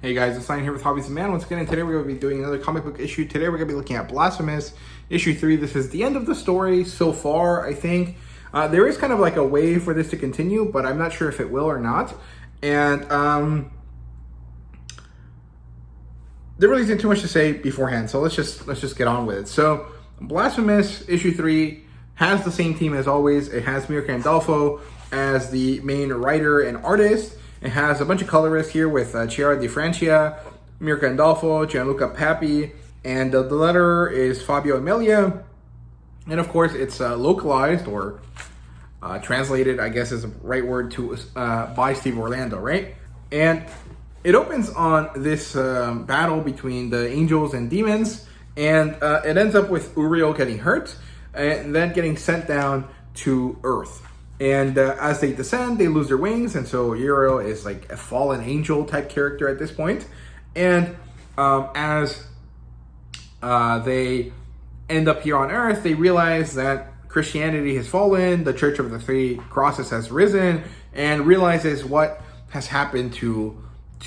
Hey guys, it's Sign here with HobbiesofaMan. Once again, and today we're going to be doing another comic book issue. Today we're going to be looking at Blasphamous, issue 3. This is the end of the story so far, I think. There is kind of like a way for this to continue, but I'm not sure if it will or not. And there really isn't too much to say beforehand, so let's just get on with it. So, Blasphamous, issue 3, has the same team as always. It has Mirka and Andolfo as the main writer and artist. It has a bunch of colorists here with Chiara Di Francia, Mirka Andolfo, Gianluca Papi, and the letterer is Fabio Emilia. And of course, it's localized or translated, I guess is the right word, to by Steve Orlando, right? And it opens on this battle between the angels and demons, and it ends up with Uriel getting hurt and then getting sent down to Earth. And as they descend, they lose their wings, and so Uriel is like a fallen angel type character at this point. And as they end up here on Earth, they realize that Christianity has fallen, the Church of the Three Crosses has risen, and realizes what has happened to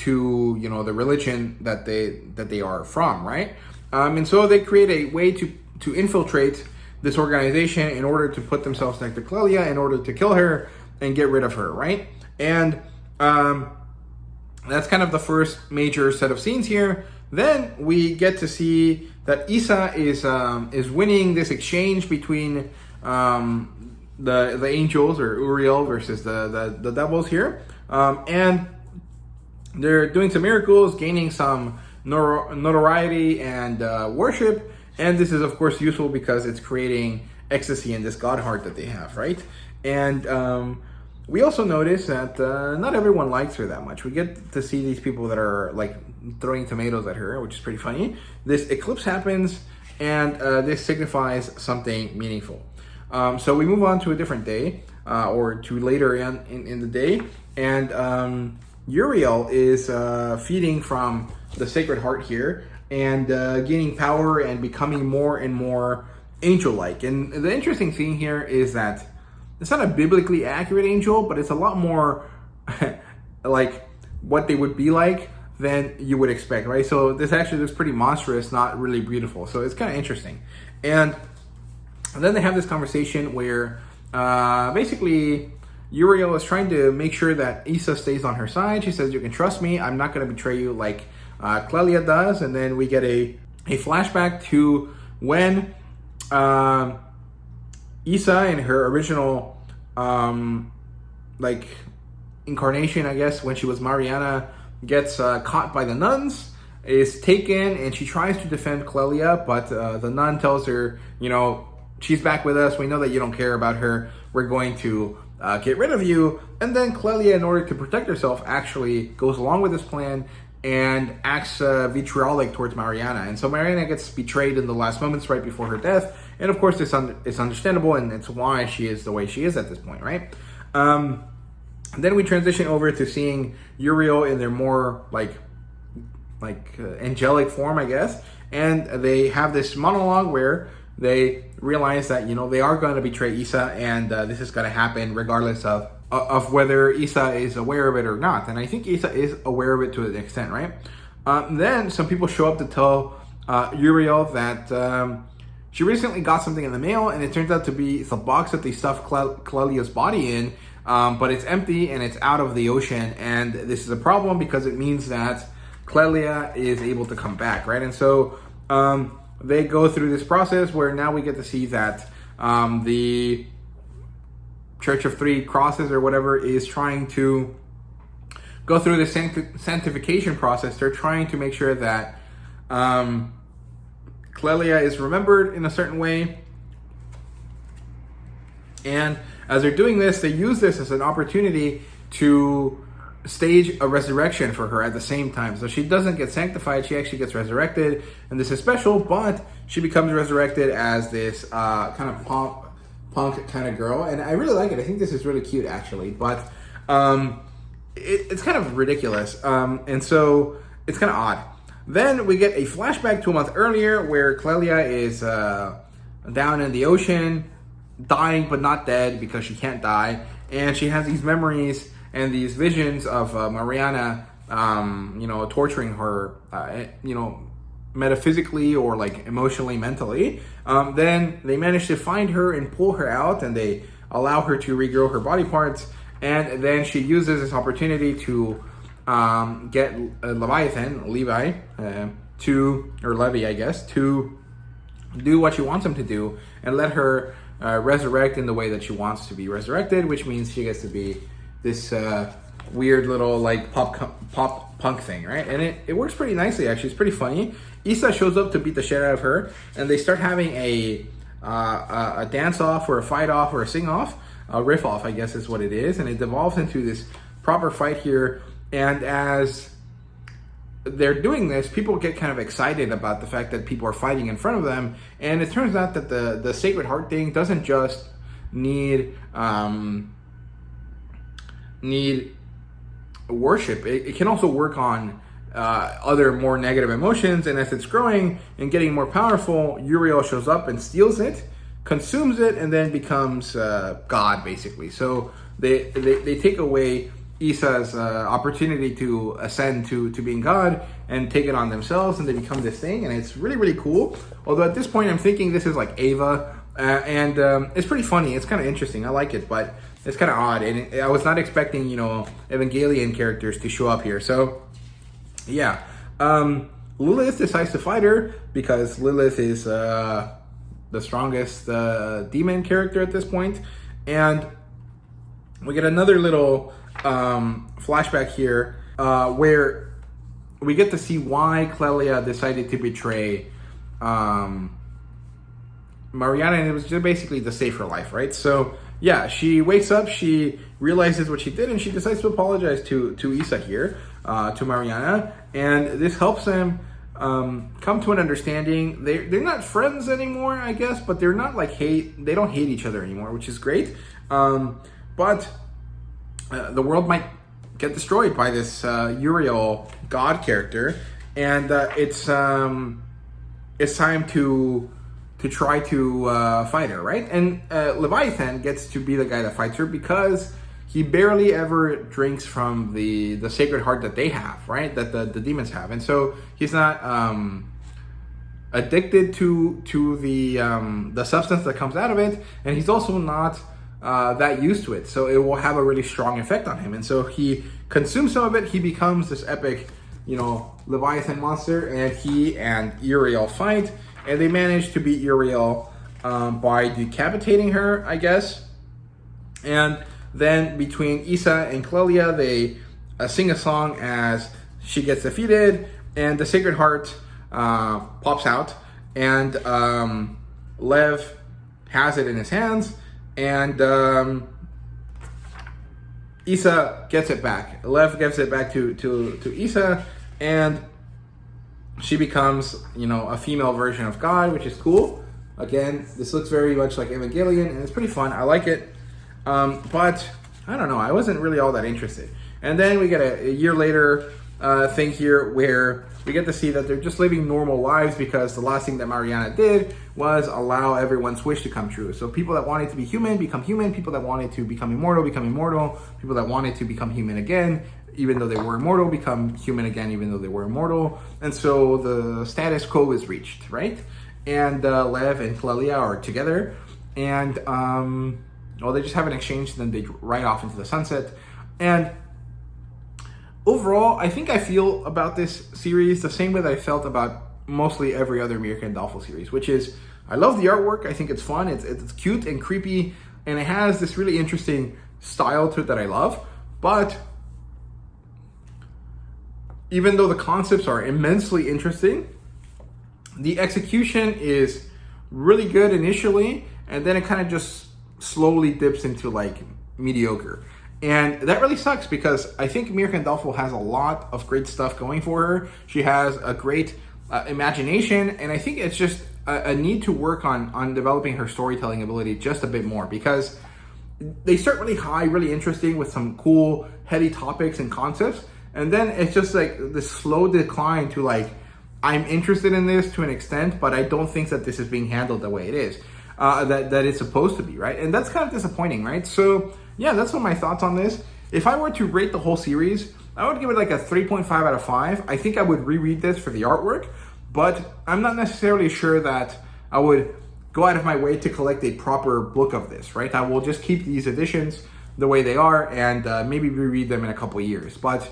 you know, the religion that they are from, right? And so they create a way to infiltrate this organization in order to put themselves next to Clelia, in order to kill her and get rid of her, right? And that's kind of the first major set of scenes here. Then we get to see that Isa is winning this exchange between the angels, or Uriel, versus the devils here, and they're doing some miracles, gaining some notoriety and worship. And this is, of course, useful because it's creating ecstasy in this god heart that they have, right? And we also notice that not everyone likes her that much. We get to see these people that are like throwing tomatoes at her, which is pretty funny. This eclipse happens, and this signifies something meaningful. So we move on to a different day, or to later in the day, and Uriel is feeding from the Sacred Heart here, and gaining power and becoming more and more angel-like. And the interesting thing here is that it's not a biblically accurate angel, but it's a lot more like what they would be like than you would expect, right? So this actually looks pretty monstrous, not really beautiful. So it's kind of interesting. And then they have this conversation where basically Uriel is trying to make sure that Isa stays on her side. She says, "You can trust me. I'm not going to betray you like Clelia does." And then we get a flashback to when Isa, in her original like incarnation, I guess, when she was Mariana, gets caught by the nuns, is taken, and she tries to defend Clelia, but the nun tells her, you know, she's back with us. We know that you don't care about her. We're going to get rid of you. And then Clelia, in order to protect herself, actually goes along with this plan and acts vitriolic towards Mariana. And so Mariana gets betrayed in the last moments right before her death. And of course, it's understandable, and it's why she is the way she is at this point, right? Then we transition over to seeing Uriel in their more like angelic form, I guess. And they have this monologue where they realize that, you know, they are going to betray Isa, and this is going to happen regardless of whether Isa is aware of it or not. And I think Isa is aware of it to an extent, right? Then some people show up to tell Uriel that she recently got something in the mail, and it turns out to be the box that they stuffed Clelia's body in, but it's empty and it's out of the ocean. And this is a problem because it means that Clelia is able to come back, right? And so they go through this process where now we get to see that the Church of Three Crosses or whatever is trying to go through the sanctification process. They're trying to make sure that Clelia is remembered in a certain way. And as they're doing this, they use this as an opportunity to stage a resurrection for her at the same time. So she doesn't get sanctified, she actually gets resurrected. And this is special, but she becomes resurrected as this kind of punk kind of girl. And I really like it. I think this is really cute, actually. But it's kind of ridiculous. And so it's kind of odd. Then we get a flashback to a month earlier where Clelia is down in the ocean, dying but not dead because she can't die. And she has these memories and these visions of Mariana torturing her, metaphysically or like emotionally, mentally. Then they manage to find her and pull her out, and they allow her to regrow her body parts. And then she uses this opportunity to get Levi, to do what she wants him to do, and let her resurrect in the way that she wants to be resurrected, which means she gets to be this weird little like pop punk thing, right? And it works pretty nicely, actually. It's pretty funny. Isa shows up to beat the shit out of her, and they start having a dance off or a fight off or a sing off, a riff off, I guess is what it is, and it devolves into this proper fight here. And as they're doing this, people get kind of excited about the fact that people are fighting in front of them, and it turns out that the Sacred Heart thing doesn't just need worship. It can also work on other more negative emotions, and as it's growing and getting more powerful, Uriel shows up and steals it, consumes it, and then becomes God, basically. So they take away Isa's opportunity to ascend to being God and take it on themselves, and they become this thing, and it's really, really cool. Although at this point I'm thinking this is like Ava, and it's pretty funny. It's kind of interesting. I like it, but it's kind of odd, and I was not expecting, Evangelion characters to show up here. So yeah, Lilith decides to fight her because Lilith is the strongest demon character at this point, and we get another little flashback here where we get to see why Clelia decided to betray Mariana, and it was just basically to save her life, right? So yeah, she wakes up, she realizes what she did, and she decides to apologize to Isa here, to Mariana, and this helps them come to an understanding. They're not friends anymore, I guess, but they're not like they don't hate each other anymore, which is great. But the world might get destroyed by this Uriel God character, and it's time to try to fight her, right? And Leviathan gets to be the guy that fights her because he barely ever drinks from the Sacred Heart that they have, right? That the demons have, and so he's not addicted to the substance that comes out of it, and he's also not that used to it, so it will have a really strong effect on him. And so he consumes some of it. He becomes this epic, Leviathan monster, and he and Uriel fight, and they manage to beat Uriel by decapitating her, I guess. And then between Isa and Clelia, they sing a song as she gets defeated, and the Sacred Heart pops out, and Lev has it in his hands, and Isa gets it back. Lev gives it back to Isa, and she becomes, a female version of God, which is cool. Again, this looks very much like Evangelion, and it's pretty fun. I like it. But I don't know. I wasn't really all that interested. And then we get a year later thing here where we get to see that they're just living normal lives because the last thing that Mariana did was allow everyone's wish to come true. So people that wanted to be human become human. People that wanted to become immortal become immortal. People that wanted to become human again, even though they were immortal, become human again, even though they were immortal. And so the status quo is reached, right? And Lev and Clelia are together, and they just have an exchange, and then they ride off into the sunset. And overall, I think I feel about this series the same way that I felt about mostly every other Mirka and Andolfo series, which is I love the artwork. I think it's fun. It's cute and creepy, and it has this really interesting style to it that I love. But even though the concepts are immensely interesting, the execution is really good initially, and then it kind of just slowly dips into like mediocre. And that really sucks because I think Mirka and Andolfo has a lot of great stuff going for her. She has a great imagination, and I think it's just a need to work on developing her storytelling ability just a bit more, because they start really high, really interesting with some cool, heady topics and concepts, and then it's just like this slow decline to like, I'm interested in this to an extent, but I don't think that this is being handled the way it is, that it's supposed to be, right? And that's kind of disappointing, right? So yeah, that's what my thoughts on this. If I were to rate the whole series, I would give it like a 3.5 out of 5. I think I would reread this for the artwork, but I'm not necessarily sure that I would go out of my way to collect a proper book of this, right? I will just keep these editions the way they are and maybe reread them in a couple of years. But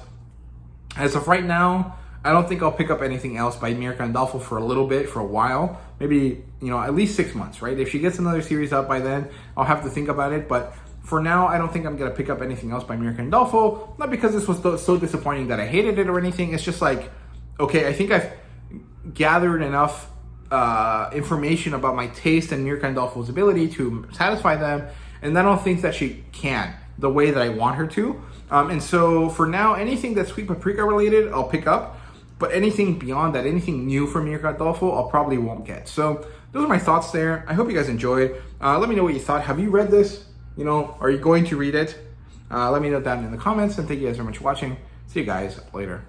as of right now, I don't think I'll pick up anything else by Mirka Andolfo for a little bit, for a while. Maybe, at least 6 months, right? If she gets another series out by then, I'll have to think about it. But for now, I don't think I'm going to pick up anything else by Mirka Andolfo. Not because this was so disappointing that I hated it or anything. It's just like, okay, I think I've gathered enough information about my taste and Mirka Andolfo's ability to satisfy them. And I don't think that she can the way that I want her to. And so for now, anything that's Sweet Paprika related, I'll pick up. But anything beyond that, anything new from Mirka Andolfo, I'll probably won't get. So those are my thoughts there. I hope you guys enjoyed. Let me know what you thought. Have you read this? Are you going to read it? Let me know down in the comments. And thank you guys very much for watching. See you guys later.